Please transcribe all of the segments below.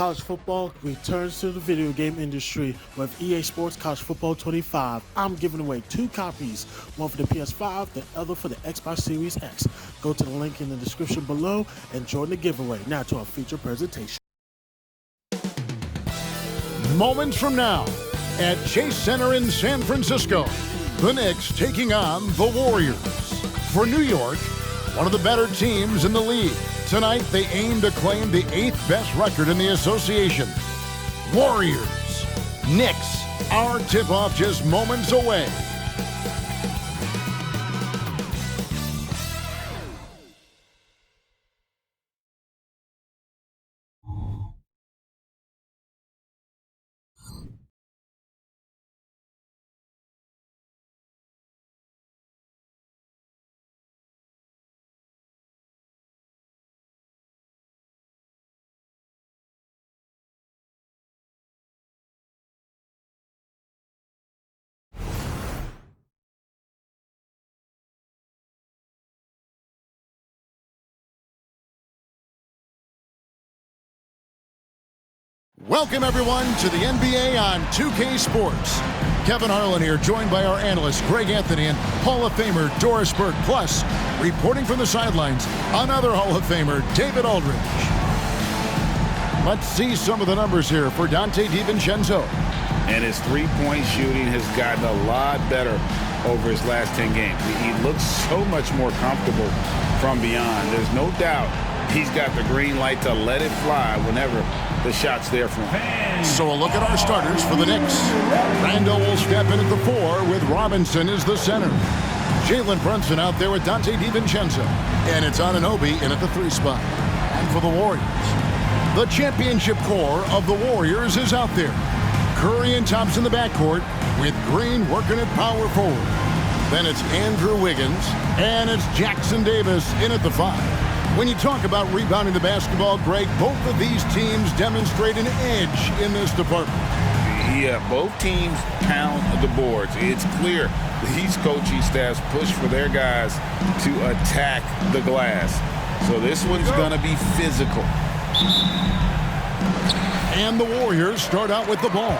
college football returns to the video game industry with EA Sports College Football 25. I'm giving away 2 copies, one for the PS5, the other for the Xbox Series X. Go to the link in the description below and join the giveaway. Now to our feature presentation. Moments from now, at Chase Center in San Francisco, the Knicks taking on the Warriors. For New York, one of the better teams in the league. Tonight, they aim to claim the 8th best record in the association. Warriors, Knicks, our tip-off just moments away. Welcome, everyone, to the NBA on 2K Sports. Kevin Harlan here, joined by our analysts Greg Anthony and Hall of Famer Doris Burke. Plus, reporting from the sidelines, another Hall of Famer, David Aldridge. Let's see some of the numbers here for Donte DiVincenzo. And his three-point shooting has gotten a lot better over his last 10 games. He looks so much more comfortable from beyond. There's no doubt he's got the green light to let it fly whenever the shot's there for him. So a look at our starters for the Knicks. Randall will step in at the 4 with Robinson as the center. Jalen Brunson out there with Donte DiVincenzo. And it's Anunoby in at the 3 spot. And for the Warriors, the championship core of the Warriors is out there. Curry and Thompson in the backcourt with Green working at power forward. Then it's Andrew Wiggins and it's Jackson Davis in at the 5. When you talk about rebounding the basketball, Greg, both of these teams demonstrate an edge in this department. Yeah, both teams pound the boards. It's clear these coaching staffs push for their guys to attack the glass. So this one's going to be physical. And the Warriors start out with the ball.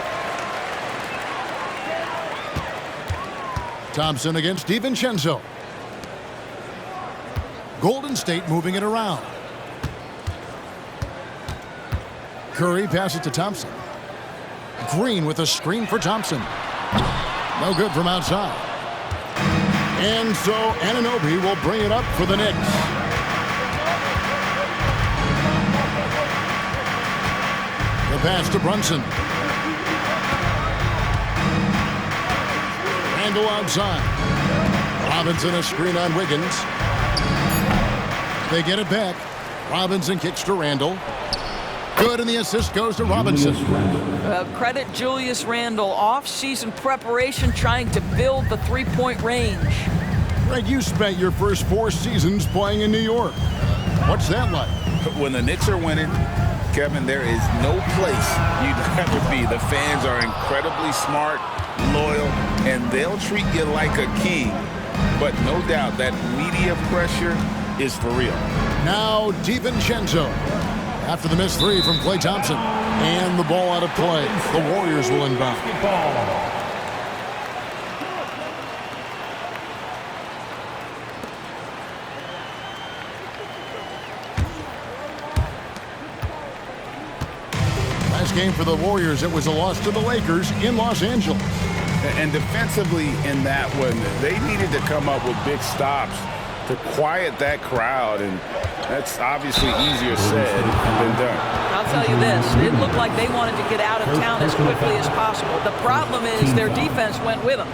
Thompson against DiVincenzo. Golden State moving it around. Curry passes to Thompson. Green with a screen for Thompson. No good from outside. And so Anunoby will bring it up for the Knicks. The pass to Brunson. Randall outside. Robinson a screen on Wiggins. They get it back. Robinson kicks to Randall. Good, and the assist goes to Robinson. Credit Julius Randle. Off-season preparation trying to build the three-point range. Greg, you spent your first 4 seasons playing in New York. What's that like? When the Knicks are winning, Kevin, there is no place you'd rather be. The fans are incredibly smart, loyal, and they'll treat you like a king. But no doubt that media pressure is for real. Now DiVincenzo after the missed 3 from Klay Thompson. And the ball out of play. The Warriors will inbound. Last game for the Warriors, it was a loss to the Lakers in Los Angeles. And defensively in that one, they needed to come up with big stops to quiet that crowd, and that's obviously easier said than done. I'll tell you this, it looked like they wanted to get out of town as quickly as possible. The problem is their defense went with them.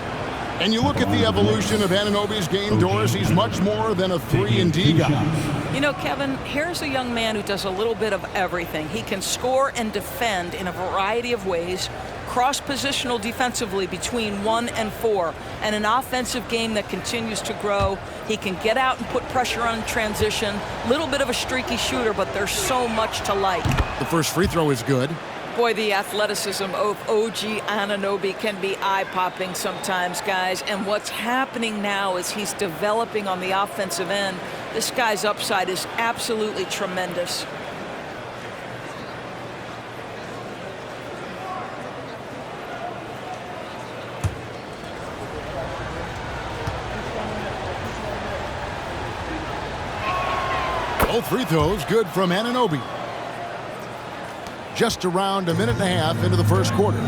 And you look at the evolution of Anunoby's game, Doris, he's much more than a 3-and-D guy. You know, Kevin, here's a young man who does a little bit of everything. He can score and defend in a variety of ways, cross-positional defensively between 1 and 4, and an offensive game that continues to grow. He can get out and put pressure on transition. Little bit of a streaky shooter, but there's so much to like. The first free throw is good. Boy, the athleticism of OG Anunoby can be eye-popping sometimes, guys. And what's happening now is he's developing on the offensive end. This guy's upside is absolutely tremendous. Both free throws good from Anunoby. Just around a minute and a half into the first quarter.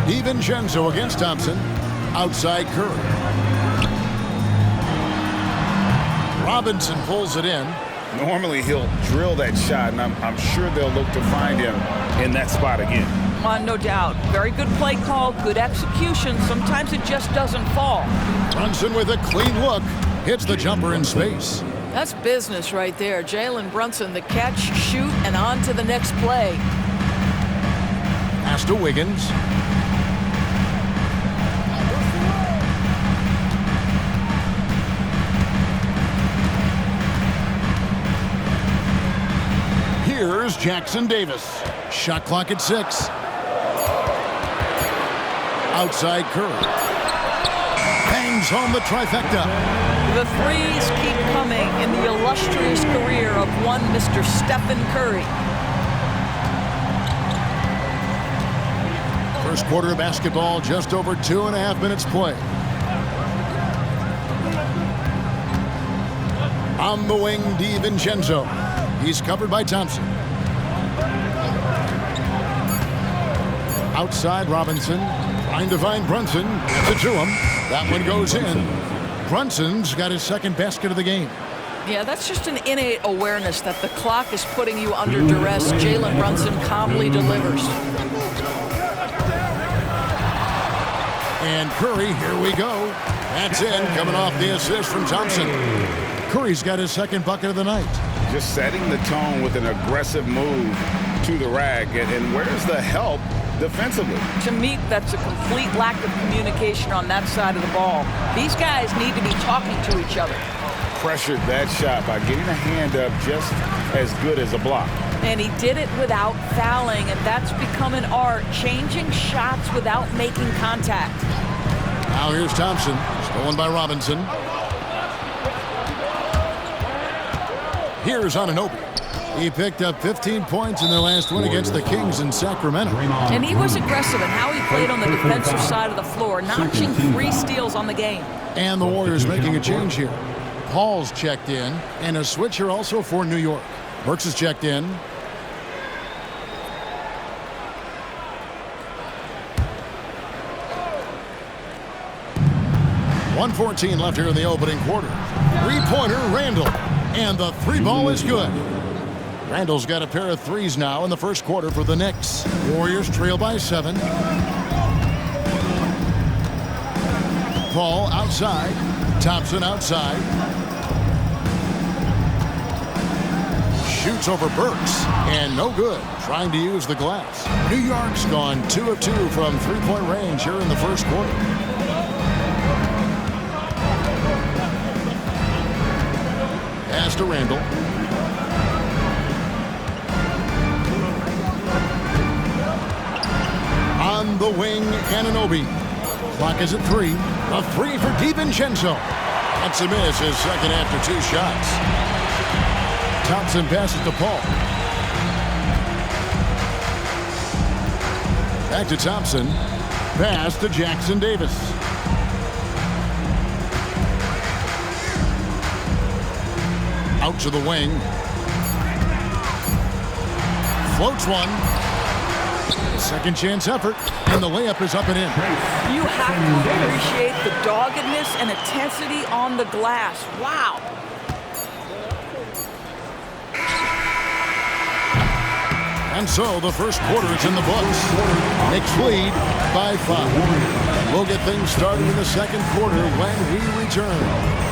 DiVincenzo against Thompson. Outside Curry. Robinson pulls it in. Normally he'll drill that shot, and I'm sure they'll look to find him in that spot again. No doubt. Very good play call, good execution. Sometimes it just doesn't fall. Brunson with a clean look. Hits the jumper in space. That's business right there. Jalen Brunson, the catch, shoot, and on to the next play. Pass to Wiggins. Here's Jackson Davis. Shot clock at 6. Outside Curry. Bangs home the trifecta. The threes keep coming in the illustrious career of one Mr. Stephen Curry. First quarter of basketball, just over 2.5 minutes play. On the wing, DiVincenzo. He's covered by Thompson. Outside Robinson. Trying to find Brunson. Gets it to him. That one goes in. Brunson's got his second basket of the game. Yeah, that's just an innate awareness that the clock is putting you under duress. Jalen Brunson calmly delivers. And Curry, here we go. That's in, coming off the assist from Thompson. Curry's got his second bucket of the night. Just setting the tone with an aggressive move to the rack. And where's the help defensively? To me, that's a complete lack of communication on that side of the ball. These guys need to be talking to each other. Pressured that shot by getting a hand up just as good as a block. And he did it without fouling, and that's become an art, changing shots without making contact. Now here's Thompson, stolen by Robinson. Here's Anunoby. He picked up 15 points in their last win against the Kings in Sacramento. And he was aggressive in how he played on the defensive side of the floor, notching 3 steals on the game. And the Warriors making a change here. Paul's checked in, and a switch here also for New York. Burks is checked in. .114 left here in the opening quarter. Three-pointer, Randall. And the three ball is good. Randall's got a pair of threes now in the first quarter for the Knicks. Warriors trail by 7. Paul outside. Thompson outside. Shoots over Burks. And no good. Trying to use the glass. New York's gone 2 of 2 from three-point range here in the first quarter. Pass to Randall. On the wing, Anunoby. Clock is at 3. A 3 for DiVincenzo. That's a miss, his second after 2 shots. Thompson passes to Paul. Back to Thompson. Pass to Jackson Davis. Out to the wing. Floats one. Second chance effort. And the layup is up and in. You have to appreciate the doggedness and intensity on the glass. Wow. And so the first quarter is in the books. Knicks lead by 5. We'll get things started in the second quarter when we return.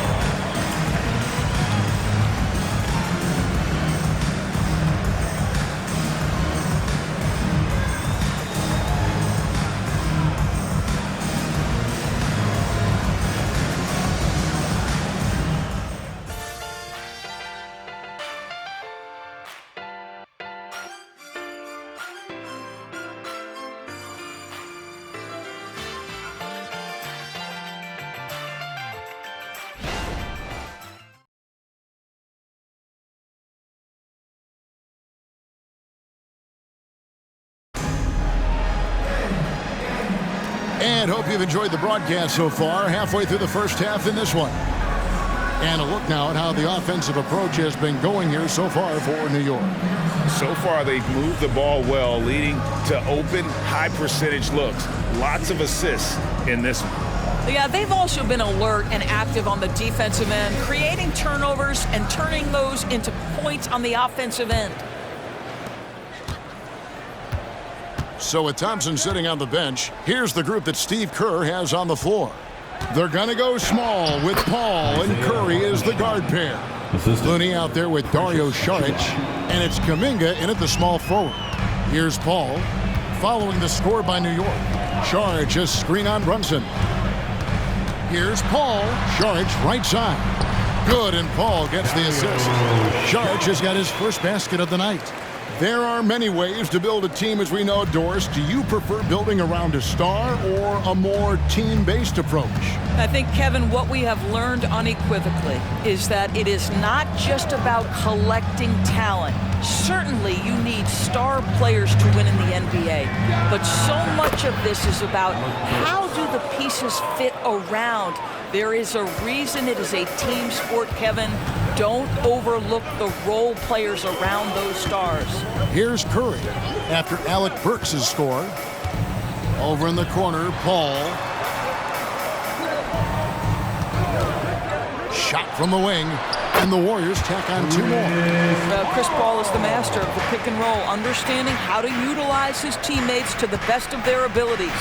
And hope you've enjoyed the broadcast so far. Halfway through the first half in this one. And a look now at how the offensive approach has been going here so far for New York. So far, they've moved the ball well, leading to open, high-percentage looks. Lots of assists in this one. Yeah, they've also been alert and active on the defensive end, creating turnovers and turning those into points on the offensive end. So with Thompson sitting on the bench, here's the group that Steve Kerr has on the floor. They're going to go small with Paul and Curry as the guard pair. Looney out there with Dario Saric, and it's Kuminga in at the small forward. Here's Paul, following the score by New York. Saric a screen on Brunson. Here's Paul, Saric right side. Good, and Paul gets the assist. Saric has got his first basket of the night. There are many ways to build a team, as we know, Doris. Do you prefer building around a star or a more team-based approach? I think, Kevin, what we have learned unequivocally is that it is not just about collecting talent. Certainly, you need star players to win in the NBA. But so much of this is about how do the pieces fit around. There is a reason it is a team sport, Kevin. Don't overlook the role players around those stars. Here's Curry after Alec Burks' score. Over in the corner, Paul. Shot from the wing, and the Warriors tack on two more. Chris Paul is the master of the pick and roll, understanding how to utilize his teammates to the best of their abilities.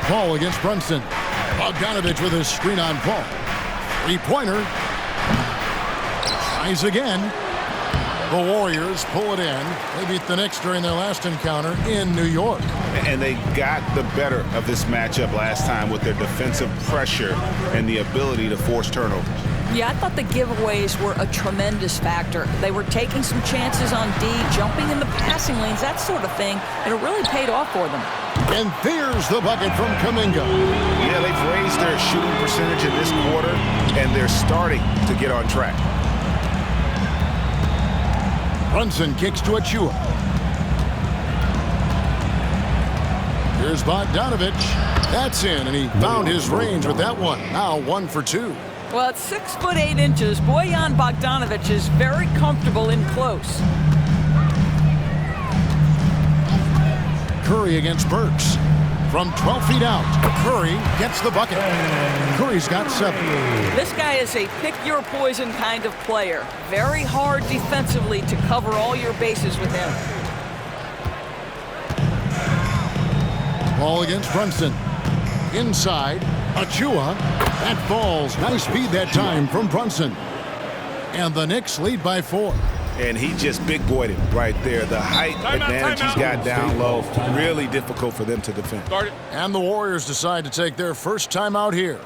Paul against Brunson. Bogdanovich with his screen on Paul. Three-pointer. Tries again. The Warriors pull it in. They beat the Knicks during their last encounter in New York. And they got the better of this matchup last time with their defensive pressure and the ability to force turnovers. Yeah, I thought the giveaways were a tremendous factor. They were taking some chances on D, jumping in the passing lanes, that sort of thing, and it really paid off for them. And there's the bucket from Kuminga. Yeah, they've raised their shooting percentage in this quarter, and they're starting to get on track. Brunson kicks to Achua. Here's Bogdanovich. That's in, and he found his range with that one. Now 1 for 2. Well, at 6'8". Bojan Bogdanovich is very comfortable in close. Curry against Burks. From 12 feet out, Curry gets the bucket. Curry's got 7. This guy is a pick-your-poison kind of player. Very hard defensively to cover all your bases with him. Ball against Brunson. Inside, Achua. That falls. Nice feed that time from Brunson. And the Knicks lead by 4. And he just big-boyed it right there. The height advantage he's got down low, really difficult for them to defend. And the Warriors decide to take their first time out here.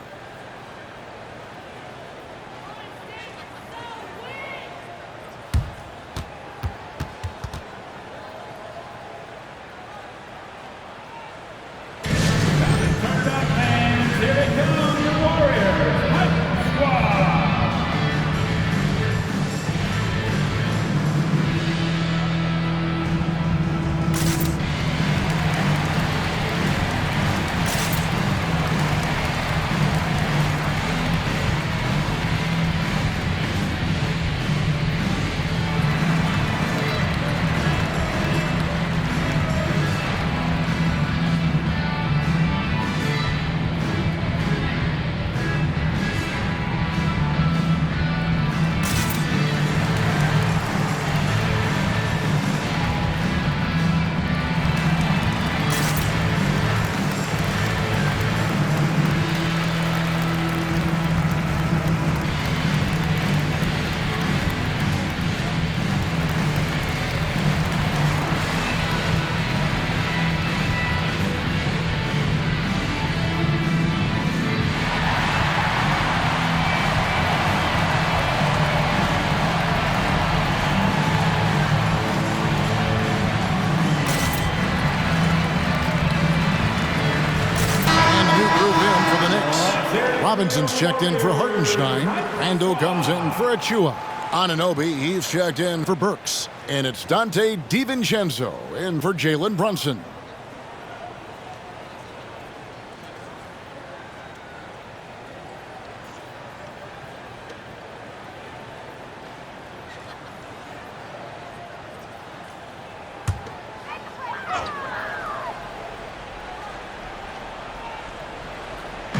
Robinson's checked in for Hartenstein. Randall comes in for Achua. Anunoby, he's checked in for Burks. And it's Dante DiVincenzo in for Jalen Brunson.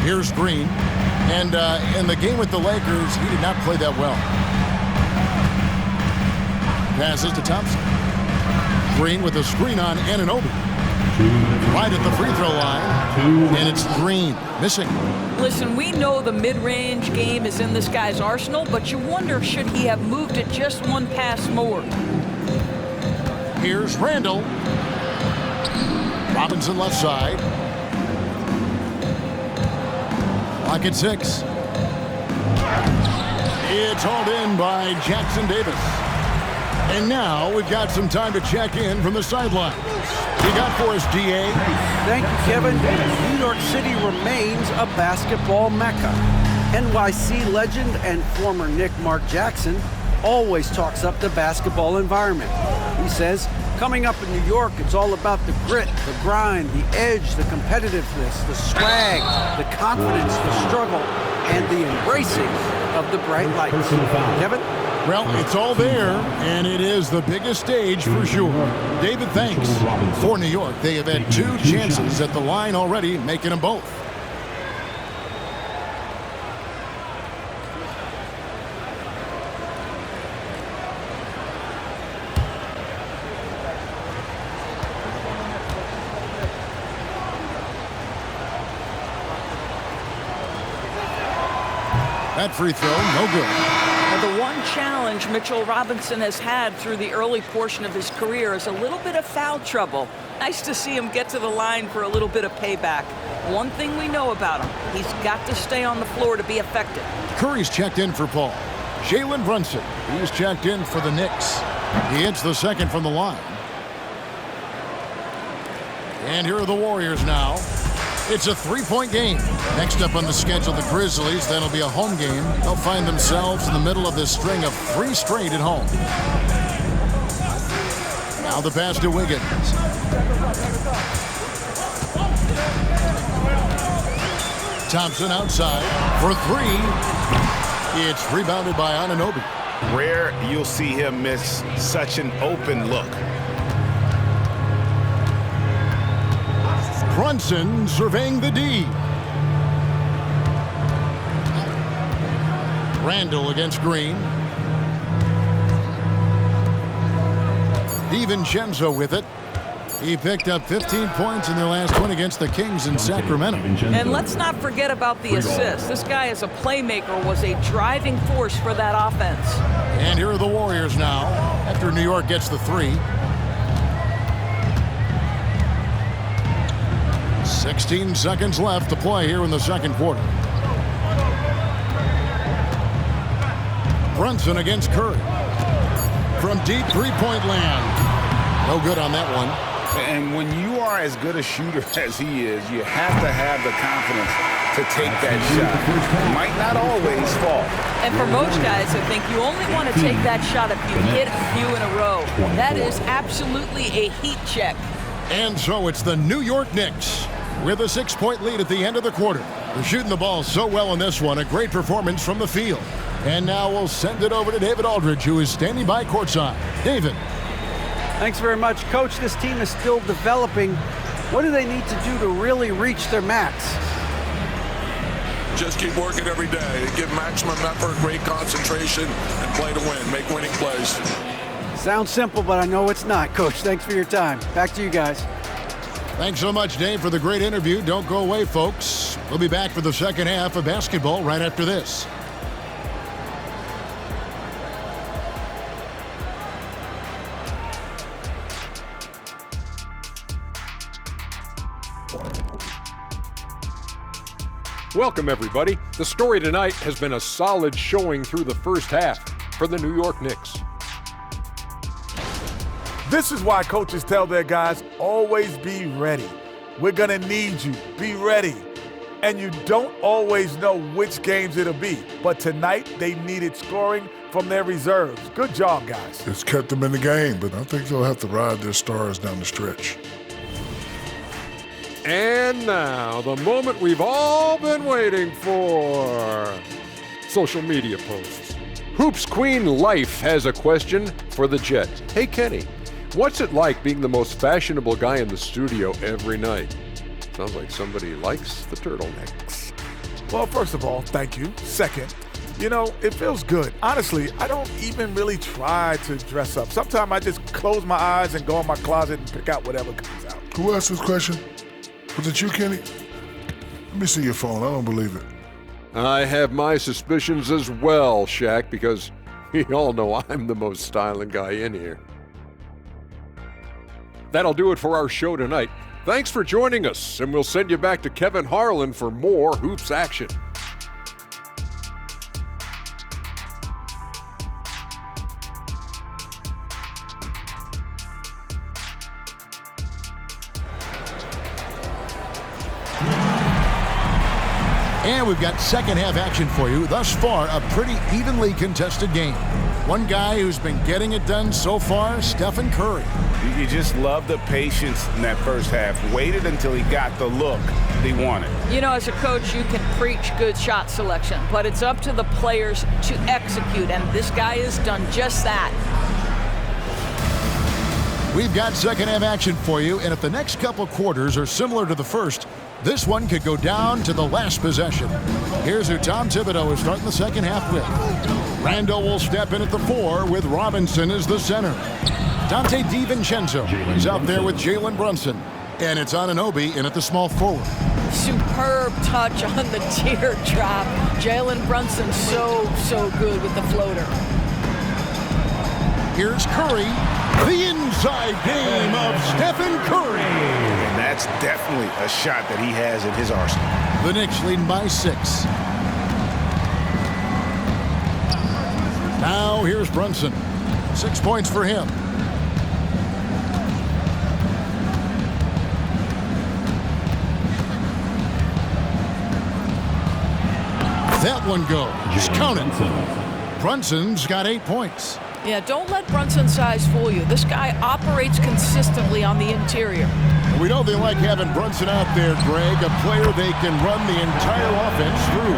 Here's Green. And in the game with the Lakers, he did not play that well. Passes to Thompson. Green with a screen on Anunoby. Right at the free throw line. And it's Green missing. Listen, we know the mid-range game is in this guy's arsenal, but you wonder, should he have moved it just one pass more? Here's Randall. Robinson left side. Clock at 6. It's hauled in by Jackson Davis. And now we've got some time to check in from the sideline. You got for us, DA? Thank you, Kevin. New York City remains a basketball mecca. NYC legend and former Knick Mark Jackson always talks up the basketball environment. He says, coming up in New York, it's all about the grit, the grind, the edge, the competitiveness, the swag, the confidence, the struggle, and the embracing of the bright lights. Kevin? Well, it's all there, and it is the biggest stage for sure. David, thanks. For New York, they have had 2 chances at the line already, making them both. That free throw, no good. The one challenge Mitchell Robinson has had through the early portion of his career is a little bit of foul trouble. Nice to see him get to the line for a little bit of payback. One thing we know about him, he's got to stay on the floor to be effective. Curry's checked in for Paul. Jalen Brunson, he's checked in for the Knicks. He hits the second from the line. And here are the Warriors now. It's a 3-point game. Next up on the schedule, the Grizzlies. That'll be a home game. They'll find themselves in the middle of this string of 3 straight at home. Now the pass to Wiggins. Thompson outside for 3. It's rebounded by Anunoby. Rare you'll see him miss such an open look. Brunson surveying the D. Randall against Green. DiVincenzo with it. He picked up 15 points in their last win against the Kings in Sacramento. And let's not forget about the assist. This guy as a playmaker was a driving force for that offense. And here are the Warriors now after New York gets the 3. 16 seconds left to play here in the second quarter. Brunson against Curry. From deep three-point land. No good on that one. And when you are as good a shooter as he is, you have to have the confidence to take that shot. It might not always fall. And for most guys, I think you only want to take that shot if you hit a few in a row. That is absolutely a heat check. And so it's the New York Knicks with a 6-point lead at the end of the quarter. They're shooting the ball so well in this one. A great performance from the field. And now we'll send it over to David Aldridge, who is standing by courtside. David. Thanks very much, Coach. This team is still developing. What do they need to do to really reach their max? Just keep working every day. Give maximum effort, great concentration, and play to win. Make winning plays. Sounds simple, but I know it's not, Coach. Thanks for your time. Back to you guys. Thanks so much, Dave, for the great interview. Don't go away, folks. We'll be back for the second half of basketball right after this. Welcome, everybody. The story tonight has been a solid showing through the first half for the New York Knicks. This is why coaches tell their guys, always be ready. We're going to need you. Be ready. And you don't always know which games it'll be. But tonight, they needed scoring from their reserves. Good job, guys. It's kept them in the game, but I think they'll have to ride their stars down the stretch. And now, the moment we've all been waiting for. Social media posts. Hoops Queen Life has a question for the Jet. Hey, Kenny, what's it like being the most fashionable guy in the studio every night? Sounds like somebody likes the turtlenecks. Well, first of all, thank you. Second, you know, it feels good. Honestly, I don't even really try to dress up. Sometimes I just close my eyes and go in my closet and pick out whatever comes out. Who asked this question? Was it you, Kenny? Let me see your phone. I don't believe it. I have my suspicions as well, Shaq, because we all know I'm the most styling guy in here. That'll do it for our show tonight. Thanks for joining us, and we'll send you back to Kevin Harlan for more Hoops action. And we've got second half action for you. Thus far, a pretty evenly contested game. One guy who's been getting it done so far, Stephen Curry. You just love the patience in that first half. Waited until he got the look he wanted. You know, as a coach, you can preach good shot selection, but it's up to the players to execute, and this guy has done just that. We've got second half action for you, and if the next couple quarters are similar to the first, this one could go down to the last possession. Here's who Tom Thibodeau is starting the second half with. Randall will step in at the 4 with Robinson as the center. Dante DiVincenzo is out there with Jalen Brunson. And it's Anunoby in at the small forward. Superb touch on the teardrop. Jalen Brunson so good with the floater. Here's Curry. The inside game of Stephen Curry. And that's definitely a shot that he has in his arsenal. The Knicks leading by 6. Now here's Brunson. 6 points for him. That one goes. Count it. Brunson's got 8 points. Yeah, don't let Brunson's size fool you. This guy operates consistently on the interior. We know they like having Brunson out there, Greg, a player they can run the entire offense through.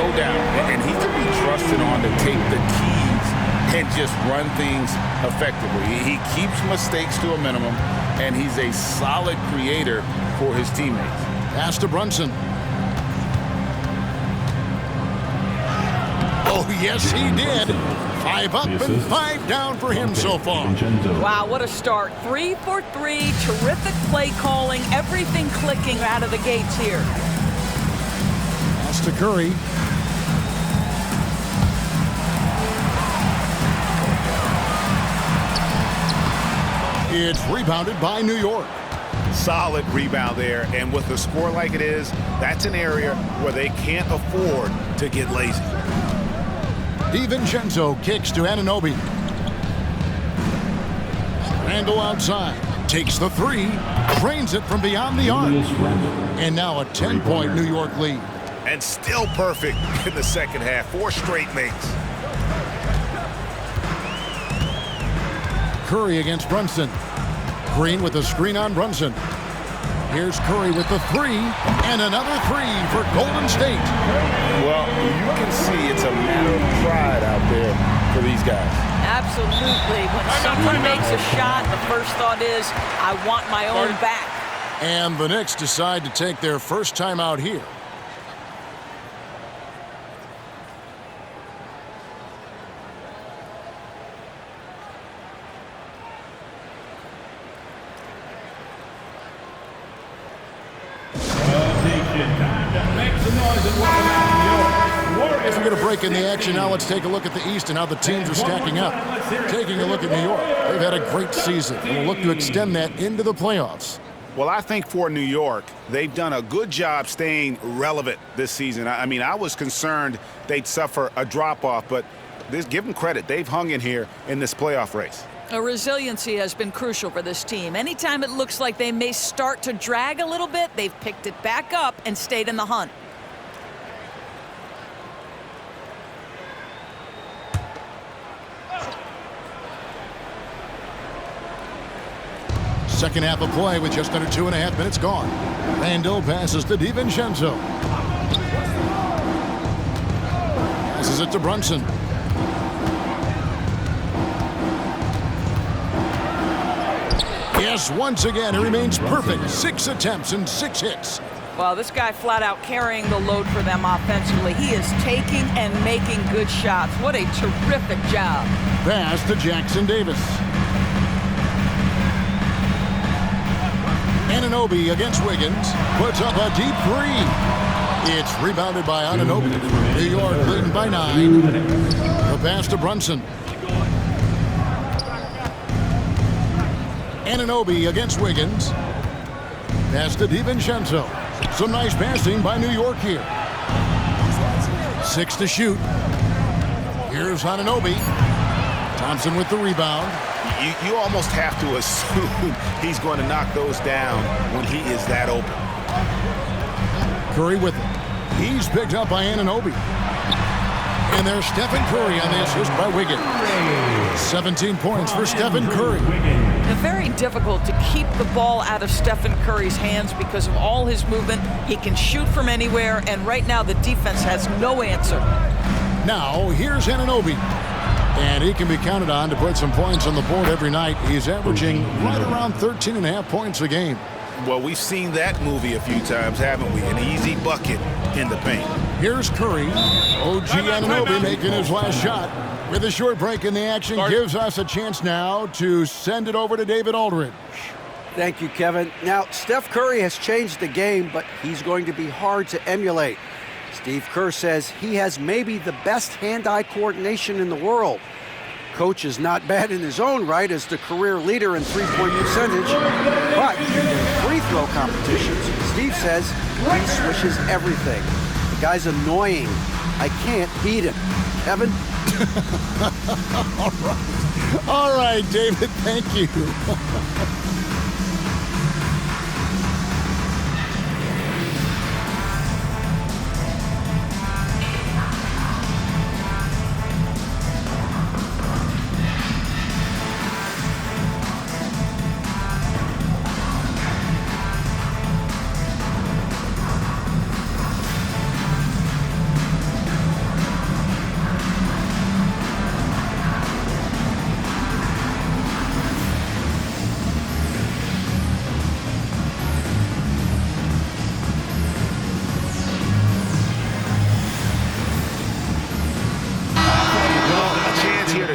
No doubt. And he can be trusted on to take the keys and just run things effectively. He keeps mistakes to a minimum, and he's a solid creator for his teammates. Pass to Brunson. Oh, yes, he did. 5 up and 5 down for him so far. Wow, what a start. 3 for 3, terrific play calling, everything clicking out of the gates here. Pass to Curry. It's rebounded by New York. Solid rebound there, and with a score like it is, that's an area where they can't afford to get lazy. DiVincenzo kicks to Anunoby. Randall outside. Takes the 3. Drains it from beyond the arc. And now a 10-point New York lead. And still perfect in the second half. 4 straight makes. Curry against Brunson. Green with the screen on Brunson. Here's Curry with the 3, and another 3 for Golden State. Well, you can see it's a matter of pride out there for these guys. Absolutely. When someone makes a shot, the first thought is, I want my own back. And the Knicks decide to take their first time out here. If we're going to break in the action now, let's take a look at the East and how the teams are stacking up. Taking a look at New York, they've had a great season and will look to extend that into the playoffs. Well, I think for New York, they've done a good job staying relevant this season. I mean, I was concerned they'd suffer a drop-off, but give them credit. They've hung in here in this playoff race. Resiliency has been crucial for this team. Anytime it looks like they may start to drag a little bit, they've picked it back up and stayed in the hunt. Second half of play with just under 2.5 minutes gone. Randall passes to DiVincenzo. Passes it to Brunson. Yes, once again, he remains perfect. 6 attempts and 6 hits. Well, this guy flat out carrying the load for them offensively. He is taking and making good shots. What a terrific job. Pass to Jackson Davis. Anunoby against Wiggins. Puts up a deep three. It's rebounded by Anunoby. New York leading by 9. The pass to Brunson. Anunoby against Wiggins. Pass to DiVincenzo. Some nice passing by New York here. 6 to shoot. Here's Anunoby. Thompson with the rebound. You almost have to assume he's going to knock those down when he is that open. Curry with it. He's picked up by Anunoby. And there's Stephen Curry on the assist by Wiggins. 17 points for Stephen Curry. Very difficult to keep the ball out of Stephen Curry's hands because of all his movement. He can shoot from anywhere, and right now the defense has no answer. Now, here's Anunoby. And he can be counted on to put some points on the board every night. He's averaging right around 13.5 points a game. Well, we've seen that movie a few times, haven't we? An easy bucket in the paint. Here's Curry. OG Anunoby making his last shot. With a short break in the action, gives us a chance now to send it over to David Aldridge. Thank you, Kevin. Now, Steph Curry has changed the game, but he's going to be hard to emulate. Steve Kerr says he has maybe the best hand-eye coordination in the world. Coach is not bad in his own right as the career leader in three-point percentage, but in free throw competitions, Steve says he swishes everything. The guy's annoying. I can't beat him. Kevin? All right, David, thank you.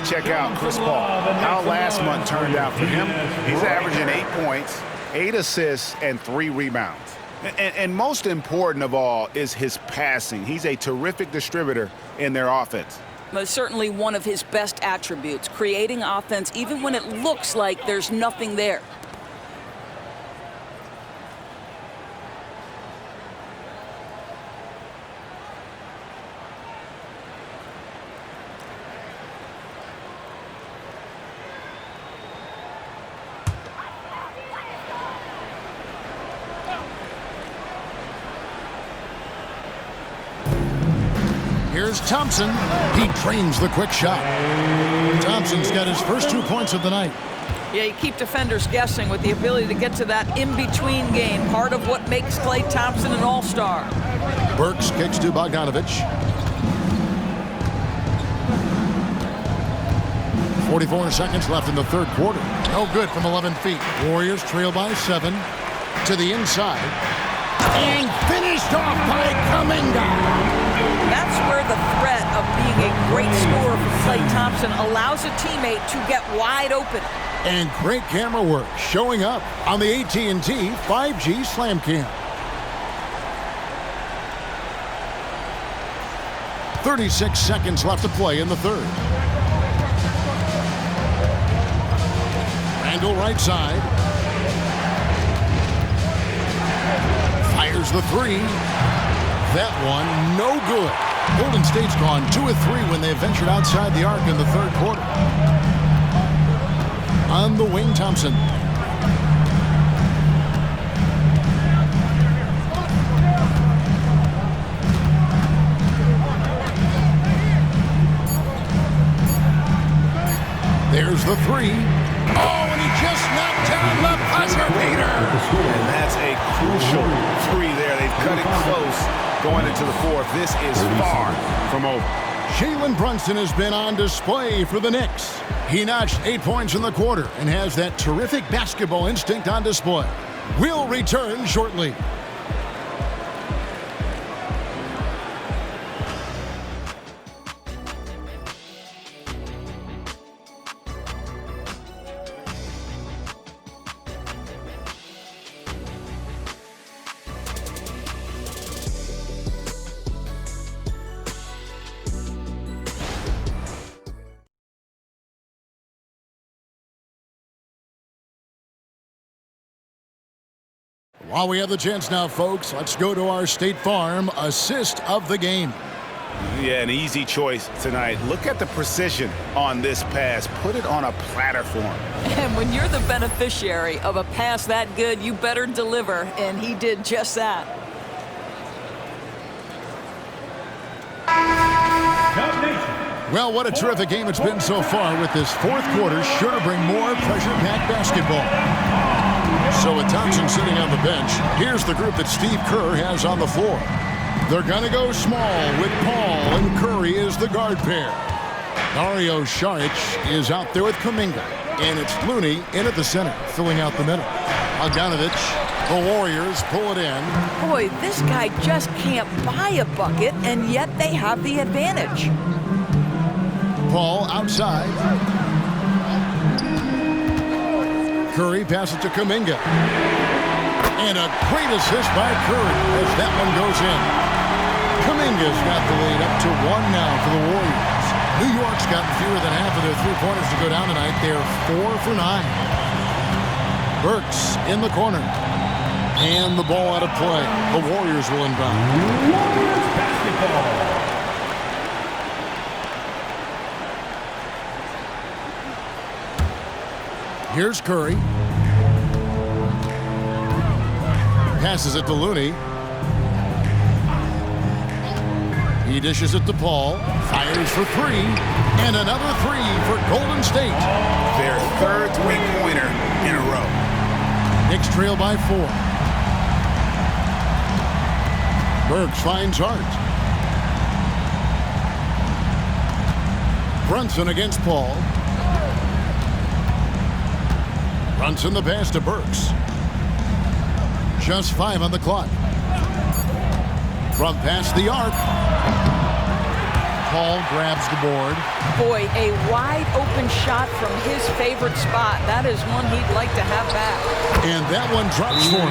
Check out Chris Paul. How last month turned out for him. He's averaging 8 points, 8 assists, and 3 rebounds. And most important of all is his passing. He's a terrific distributor in their offense. But certainly one of his best attributes, creating offense even when it looks like there's nothing there. Here's Thompson. He drains the quick shot. Thompson's got his first 2 points of the night. Yeah, you keep defenders guessing with the ability to get to that in-between game. Part of what makes Klay Thompson an all-star. Burks kicks to Bogdanovich. 44 seconds left in the third quarter. No good from 11 feet. Warriors trail by 7 to the inside. And finished off by Kuminga. That's where the threat of being a great scorer for Klay Thompson allows a teammate to get wide open. And great camera work showing up on the AT&T 5G Slam Cam. 36 seconds left to play in the third. Randall right side. Fires the three. That one, no good. Golden State's gone 2 of 3 when they ventured outside the arc in the third quarter. On the wing, Thompson. There's the three. Oh, and he just knocked down the buzzer beater. And that's a crucial three there. They've cut it close. Going into the fourth, this is far from over. Jalen Brunson has been on display for the Knicks. He notched 8 points in the quarter and has that terrific basketball instinct on display. We'll return shortly. While we have the chance now, folks, let's go to our State Farm assist of the game. Yeah, an easy choice tonight. Look at the precision on this pass. Put it on a platter for him. And when you're the beneficiary of a pass that good, you better deliver, and he did just that. Well, what a terrific game it's been so far, with this fourth quarter sure to bring more pressure-packed basketball. So with Thompson sitting on the bench, here's the group that Steve Kerr has on the floor. They're going to go small with Paul and Curry as the guard pair. Dario Saric is out there with Kuminga. And it's Looney in at the center, filling out the middle. Bogdanovich, the Warriors pull it in. Boy, this guy just can't buy a bucket, and yet they have the advantage. Paul outside. Curry passes to Kuminga. And a great assist by Curry as that one goes in. Kuminga's got the lead up to 1 now for the Warriors. New York's gotten fewer than half of their three-pointers to go down tonight. They're 4 for 9. Burks in the corner. And the ball out of play. The Warriors will inbound. Warriors basketball. Here's Curry. Passes it to Looney. He dishes it to Paul. Fires for 3. And another 3 for Golden State. Their third three-pointer in a row. Knicks trail by 4. Burks finds Hart. Brunson against Paul. Brunson the pass to Burks. Just 5 on the clock. From past the arc. Paul grabs the board. Boy, a wide open shot from his favorite spot. That is one he'd like to have back. And that one drops for him.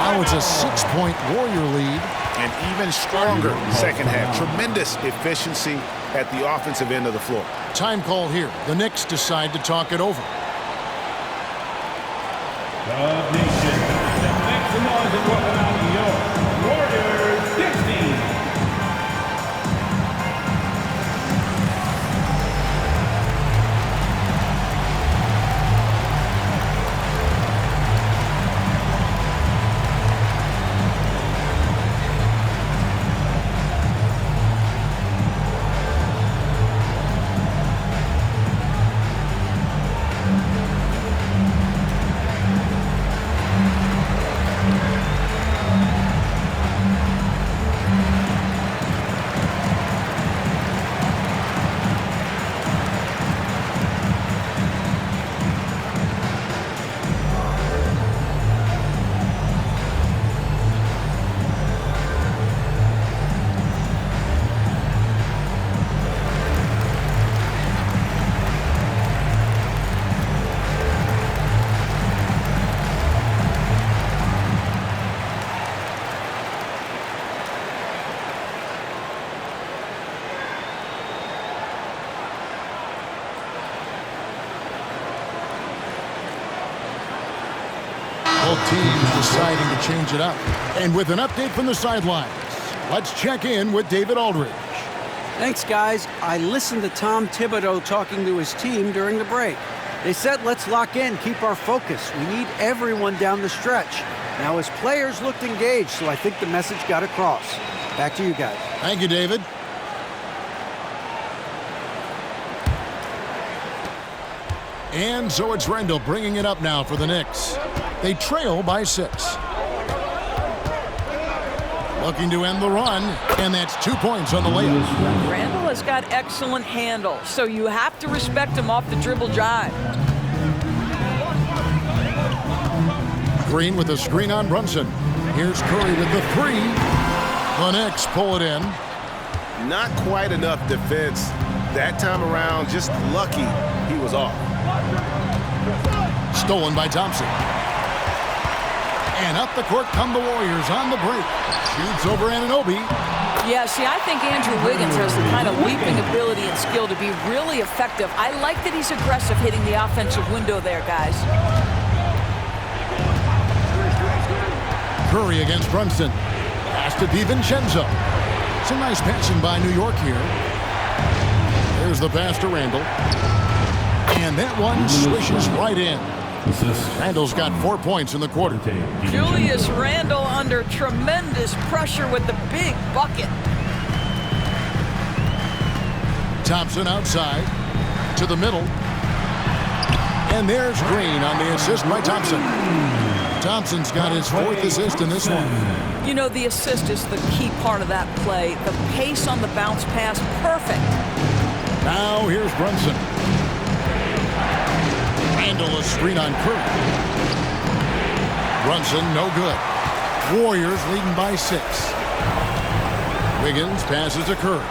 Now it's a 6-point Warrior lead. An even stronger second half. Tremendous efficiency at the offensive end of the floor. Time call here. The Knicks decide to talk it over. The nation. Make some noise and welcome out your Warriors 16. Both teams deciding to change it up. And with an update from the sidelines, let's check in with David Aldridge. Thanks, guys. I listened to Tom Thibodeau talking to his team during the break. They said, let's lock in, keep our focus. We need everyone down the stretch. Now, his players looked engaged, so I think the message got across. Back to you guys. Thank you, David. And so it's Rendell bringing it up now for the Knicks. They trail by 6. Looking to end the run, and that's 2 points on the layup. Randall has got excellent handle, so you have to respect him off the dribble drive. Green with a screen on Brunson. Here's Curry with the 3. The Knicks pull it in. Not quite enough defense that time around. Just lucky he was off. Stolen by Thompson. And up the court come the Warriors on the break. Shoots over Anunoby. Yeah, see, I think Andrew Wiggins has the kind of leaping ability and skill to be really effective. I like that he's aggressive hitting the offensive window there, guys. Curry against Brunson. Pass to DiVincenzo. Some nice passing by New York here. There's the pass to Randall. And that one swishes right in. Randall's got 4 points in the quarter. Julius Randle under tremendous pressure with the big bucket. Thompson outside to the middle. And there's Green on the assist by Thompson. Thompson's got his 4th assist in this one. You know, the assist is the key part of that play. The pace on the bounce pass, perfect. Now here's Brunson. Randall a screen on Curry. Brunson no good. Warriors leading by 6. Wiggins passes to Curry.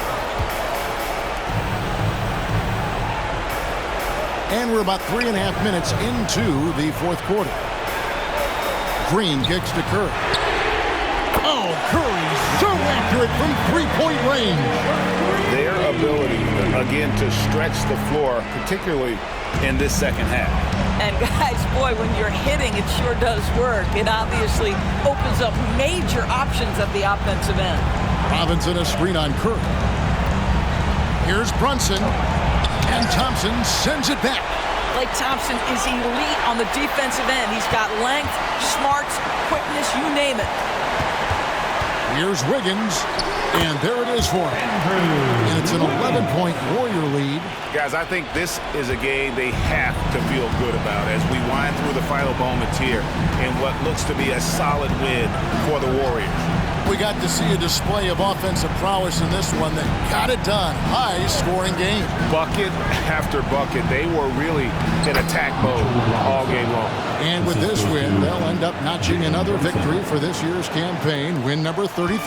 And we're about 3.5 minutes into the 4th quarter. Green kicks to Curry. Oh, Curry so accurate from 3-point range. Their ability, again, to stretch the floor, particularly in this second half. And guys, boy, when you're hitting, it sure does work. It obviously opens up major options at the offensive end. Robinson a screen on Curry. Here's Brunson. And Thompson sends it back. Klay Thompson is elite on the defensive end. He's got length, smarts, quickness, you name it. Here's Wiggins, and there it is for him. And it's an 11-point Warrior lead. Guys, I think this is a game they have to feel good about as we wind through the final moments here in what looks to be a solid win for the Warriors. We got to see a display of offensive prowess in this one that got it done. High-scoring game. Bucket after bucket. They were really in attack mode all game long. And with this win, they'll end up notching another victory for this year's campaign, win number 33.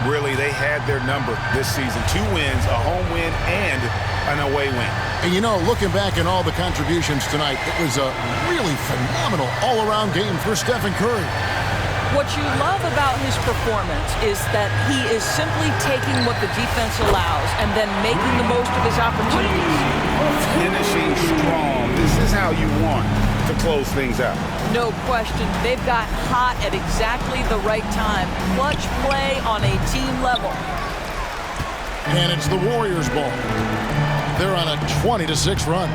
Really, they had their number this season. 2 wins, a home win, and an away win. And you know, looking back at all the contributions tonight, it was a really phenomenal all-around game for Stephen Curry. What you love about his performance is that he is simply taking what the defense allows and then making the most of his opportunities. Finishing strong. This is how you want to close things out. No question. They've got hot at exactly the right time. Clutch play on a team level. And it's the Warriors' ball. They're on a 20-6 run.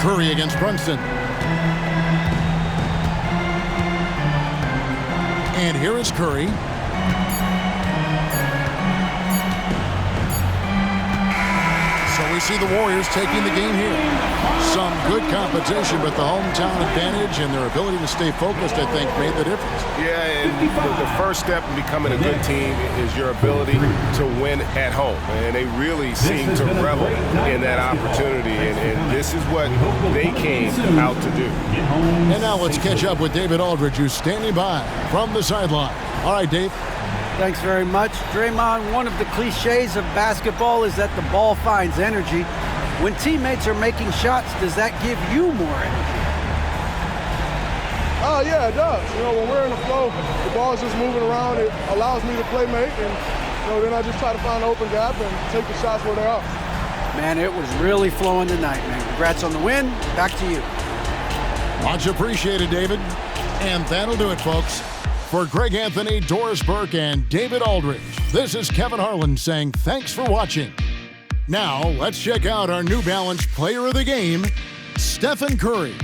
Curry against Brunson. And here is Curry. So we see the Warriors taking the game here. Some good competition, but the hometown advantage and their ability to stay focused, I think, made the difference. Yeah, and the first step in becoming a good team is your ability to win at home. And they really seem to revel in that opportunity, and this is what they came out to do. And now let's catch up with David Aldridge, who's standing by from the sideline. All right, Dave. Thanks very much. Draymond, one of the cliches of basketball is that the ball finds energy. When teammates are making shots, does that give you more energy? Oh, yeah, it does. You know, when we're in the flow, the ball's just moving around. It allows me to play make, and then I just try to find an open gap and take the shots where they are. Man, it was really flowing tonight, man. Congrats on the win. Back to you. Much appreciated, David. And that'll do it, folks. For Greg Anthony, Doris Burke, and David Aldridge, this is Kevin Harlan saying thanks for watching. Now, let's check out our New Balance player of the game, Stephen Curry.